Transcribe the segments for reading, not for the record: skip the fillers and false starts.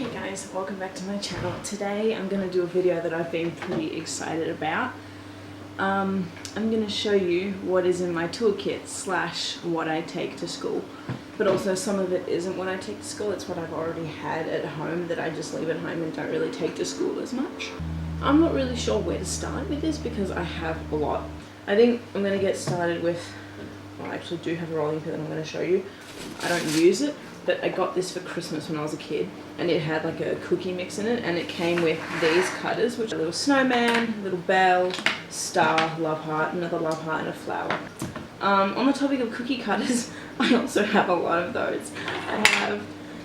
Hey guys, welcome back to my channel. Today I'm going to do a video that I've been pretty excited about. I'm going to show you what is in my toolkit slash what I take to school. But also some of it isn't what I take to school, it's what I've already had at home that I just leave at home and don't really take to school as much. I'm not really sure where to start with this because I have a lot. I think I'm going to get started with, well, I actually do have a rolling pin that I'm going to show you. I don't use it, but I got this for Christmas when I was a kid, and it had like a cookie mix in it, and it came with these cutters, which are a little snowman, little bell, star, love heart, another love heart, and a flower. On the topic of cookie cutters, I also have a lot of those. I have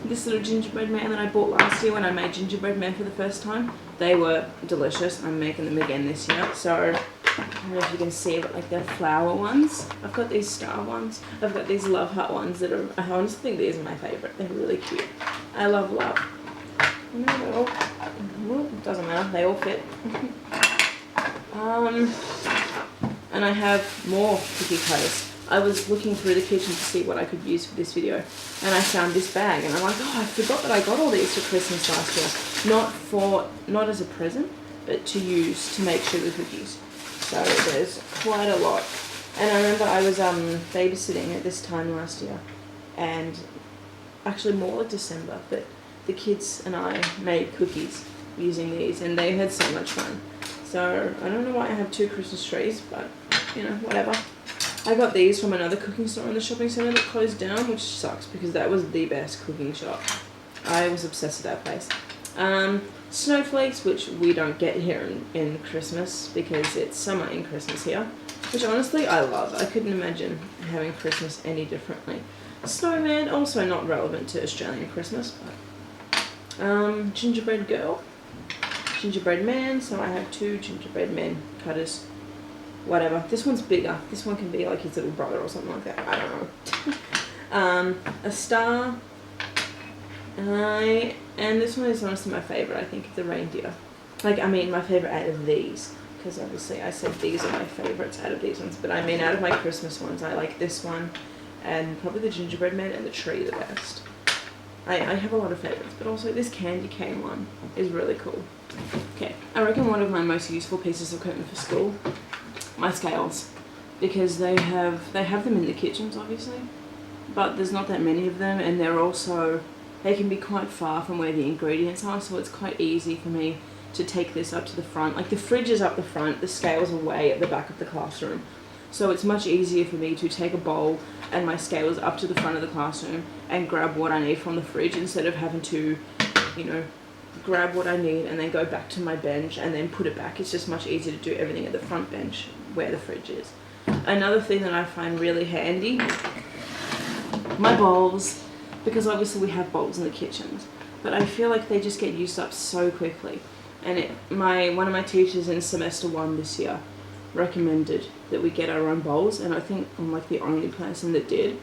this little gingerbread man that I bought last year when I made gingerbread men for the first time. They were delicious. I'm making them again this year, so I don't know if you can see, but like they're flower ones. I've got these star ones. I've got these love heart ones that are, I honestly think these are my favourite. They're really cute. I love love. Well, it doesn't matter, they all fit. And I have more cookie cutters. I was looking through the kitchen to see what I could use for this video, and I found this bag, and I'm like, oh, I forgot that I got all these for Christmas last year. Not as a present, but to use to make sugar cookies. So there's quite a lot. And I remember I was babysitting at this time last year, and actually more like December, but the kids and I made cookies using these, and they had so much fun. So I don't know why I have 2 Christmas trees, but you know, whatever. I got these from another cooking store in the shopping centre that closed down, which sucks because that was the best cooking shop. I was obsessed with that place. Snowflakes, which we don't get here in Christmas because it's summer in Christmas here, which honestly I love. I couldn't imagine having Christmas any differently. Snowman, also not relevant to Australian Christmas, but gingerbread girl, gingerbread man, so I have 2 gingerbread men cutters. Whatever. This one's bigger. This one can be like his little brother or something like that. I don't know. A star. And this one is honestly my favourite. I think it's a reindeer. Like, I mean, my favourite out of these. Because obviously I said these are my favourites out of these ones. But I mean, out of my Christmas ones, I like this one. And probably the gingerbread man and the tree the best. I have a lot of favourites. But also this candy cane one is really cool. Okay. I reckon one of my most useful pieces of equipment for school, my scales, because they have them in the kitchens obviously, but there's not that many of them, and they can be quite far from where the ingredients are, so it's quite easy for me to take this up to the front. Like the fridge is up the front, the scales are way at the back of the classroom, so it's much easier for me to take a bowl and my scales up to the front of the classroom and grab what I need from the fridge instead of having to, you know, grab what I need and then go back to my bench and then put it back. It's just much easier to do everything at the front bench where the fridge is. Another thing that I find really handy, my bowls, because obviously we have bowls in the kitchens, but I feel like they just get used up so quickly. And one of my teachers in semester 1 this year recommended that we get our own bowls, and I think I'm like the only person that did.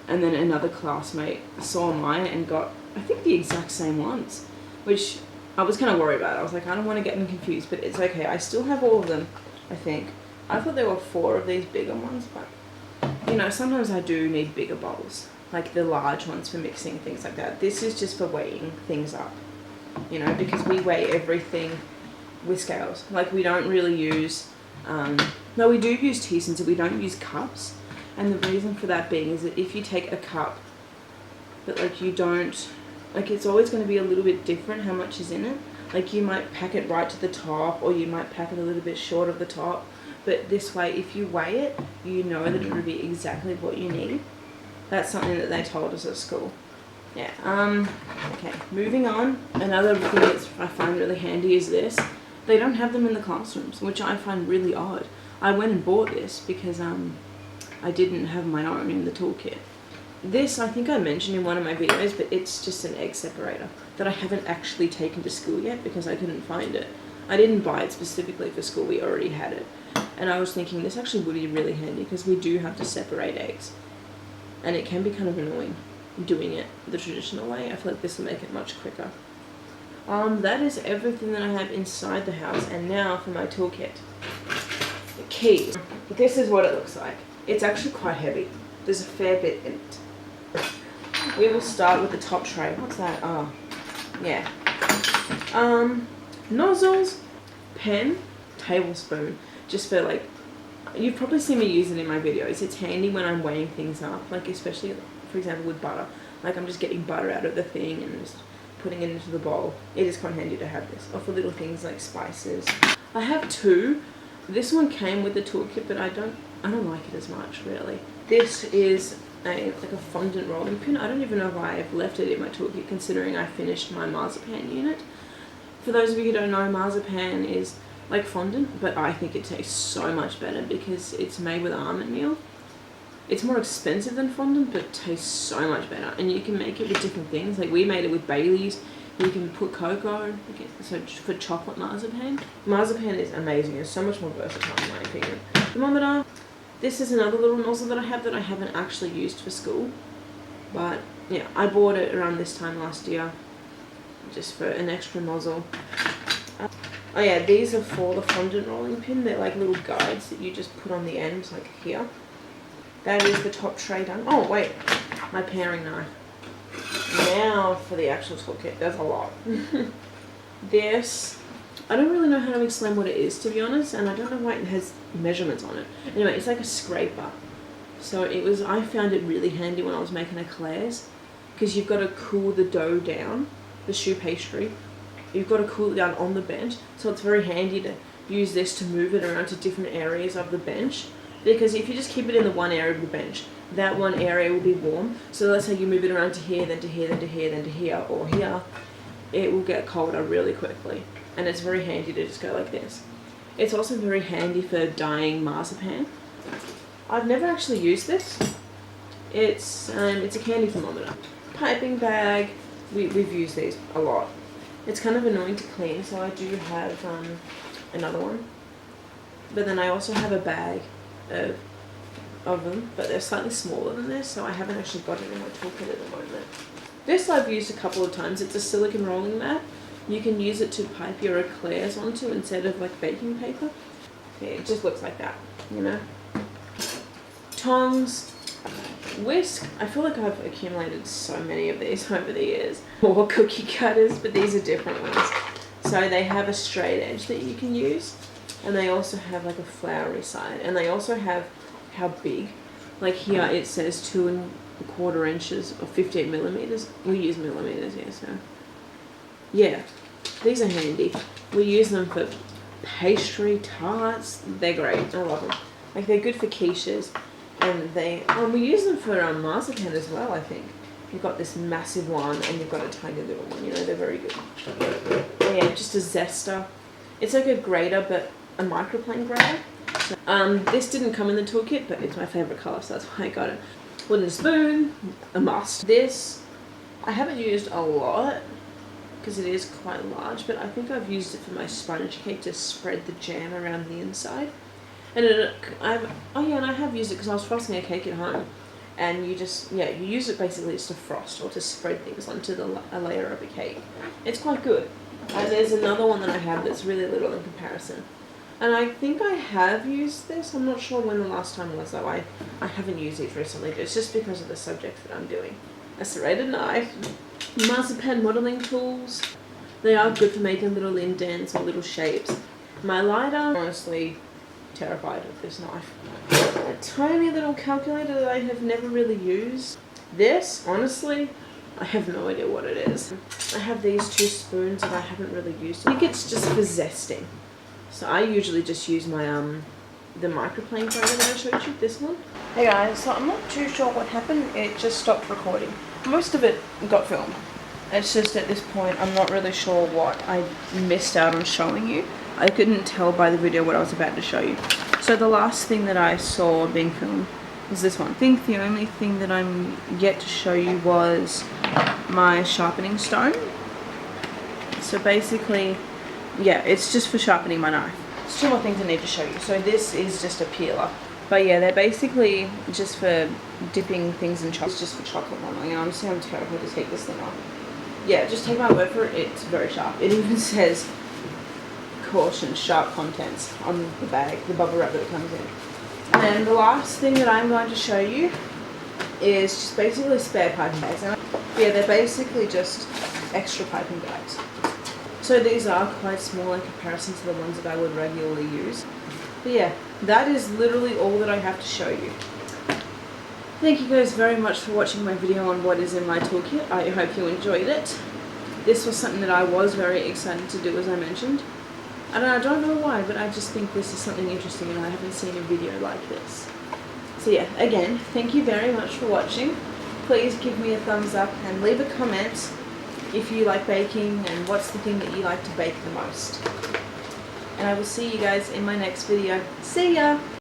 And then another classmate saw mine and got, I think, the exact same ones, which I was kind of worried about. I was like, I don't want to get them confused, but it's okay. I still have all of them, I think. I thought there were 4 of these bigger ones, but you know, sometimes I do need bigger bowls, like the large ones for mixing things like that. This is just for weighing things up, you know, because we weigh everything with scales. Like we don't really use, no, we do use teaspoons, but we don't use cups. And the reason for that being is that if you take a cup, but like you don't, like it's always going to be a little bit different how much is in it. Like you might pack it right to the top, or you might pack it a little bit short of the top. But this way, if you weigh it, you know that it will be exactly what you need. That's something that they told us at school. Yeah. Okay, moving on. Another thing that I find really handy is this. They don't have them in the classrooms, which I find really odd. I went and bought this because I didn't have my own in the toolkit. This, I think I mentioned in one of my videos, but it's just an egg separator that I haven't actually taken to school yet because I couldn't find it. I didn't buy it specifically for school, we already had it. And I was thinking this actually would be really handy because we do have to separate eggs. And it can be kind of annoying doing it the traditional way. I feel like this will make it much quicker. That is everything that I have inside the house, and now for my toolkit. The key. This is what it looks like. It's actually quite heavy. There's a fair bit in it. We will start with the top tray. What's that? Oh, Yeah. Nozzles, pen, tablespoon. Just for like, you've probably seen me use it in my videos. It's handy when I'm weighing things up, like especially, for example, with butter. Like I'm just getting butter out of the thing and just putting it into the bowl. It is quite handy to have this. Or for little things like spices. I have two. This one came with the toolkit, but I don't like it as much, really. This is like a fondant rolling pin. I don't even know why I've left it in my toolkit, considering I finished my marzipan unit. For those of you who don't know, marzipan is like fondant, but I think it tastes so much better because it's made with almond meal. It's more expensive than fondant, but it tastes so much better. And you can make it with different things. Like we made it with Baileys. You can put cocoa, so for chocolate marzipan. Marzipan is amazing. It's so much more versatile in my opinion. Thermometer. This is another little nozzle that I have that I haven't actually used for school. But yeah, I bought it around this time last year, just for an extra nozzle. Oh yeah, these are for the fondant rolling pin. They're like little guides that you just put on the end, like here. That is the top tray done. Oh wait, my paring knife. Now for the actual toolkit. There's a lot. This, I don't really know how to explain what it is, to be honest, and I don't know why it has measurements on it. Anyway, it's like a scraper. So I found it really handy when I was making eclairs, because you've got to cool the dough down, the choux pastry. You've got to cool it down on the bench, so it's very handy to use this to move it around to different areas of the bench, because if you just keep it in the one area of the bench, that one area will be warm. So let's say you move it around to here, then to here, then to here, then to here, or here, it will get colder really quickly. And it's very handy to just go like this. It's also very handy for dyeing marzipan. I've never actually used this. It's a candy thermometer. Piping bag, we've used these a lot. It's kind of annoying to clean, so I do have another one. But then I also have a bag of them, but they're slightly smaller than this, so I haven't actually got it in my toolkit at the moment. This I've used a couple of times. It's a silicone rolling mat. You can use it to pipe your eclairs onto instead of like baking paper. Yeah, it just looks like that, you know. Tongs, whisk. I feel like I've accumulated so many of these over the years. More cookie cutters, but these are different ones. So they have a straight edge that you can use, and they also have like a floury side, and they also have how big. Like here it says 2 1/4 inches or 58 millimeters. We use millimeters here, so yeah, these are handy. We use them for pastry, tarts. They're great. I love them. Like they're good for quiches, and we use them for marzipan as well. I think you've got this massive one and you've got a tiny little one. You know, they're very good. Yeah, just a zester. It's like a grater, but a microplane grater. So, this didn't come in the toolkit, but it's my favorite color, so that's why I got it. Wooden spoon, a must. This I haven't used a lot because it is quite large, but I think I've used it for my sponge cake to spread the jam around the inside. And I have used it because I was frosting a cake at home, and you use it basically just to frost or to spread things onto a layer of a cake. It's quite good. And there's another one that I have that's really little in comparison. And I think I have used this. I'm not sure when the last time was though. I haven't used these recently. It's just because of the subject that I'm doing. A serrated knife. Marzipan modeling tools. They are good for making little indents or little shapes. My lighter, honestly terrified of this knife. A tiny little calculator that I have never really used. This, honestly, I have no idea what it is. I have these 2 spoons that I haven't really used. I think it's just for zesting. So I usually just use my the microplane grater that I showed you, this one. Hey guys, so I'm not too sure what happened. It just stopped recording. Most of it got filmed. It's just at this point I'm not really sure what I missed out on showing you. I couldn't tell by the video what I was about to show you. So the last thing that I saw being filmed was this one. I think the only thing that I'm yet to show you was my sharpening stone. So basically, yeah, it's just for sharpening my knife. There's 2 more things I need to show you. So this is just a peeler. But yeah, they're basically just for dipping things in chocolate. It's just for chocolate modeling. And honestly, I'm terrified to take this thing off. Yeah, just take my word for it, it's very sharp. It even says, caution, sharp contents on the bag, the bubble wrap that it comes in. And then the last thing that I'm going to show you is just basically spare piping bags. And yeah, they're basically just extra piping bags. So these are quite small in comparison to the ones that I would regularly use. But yeah, that is literally all that I have to show you. Thank you guys very much for watching my video on what is in my toolkit. I hope you enjoyed it. This was something that I was very excited to do, as I mentioned. And I don't know why, but I just think this is something interesting and I haven't seen a video like this. So yeah, again, thank you very much for watching. Please give me a thumbs up and leave a comment if you like baking and what's the thing that you like to bake the most. And I will see you guys in my next video. See ya!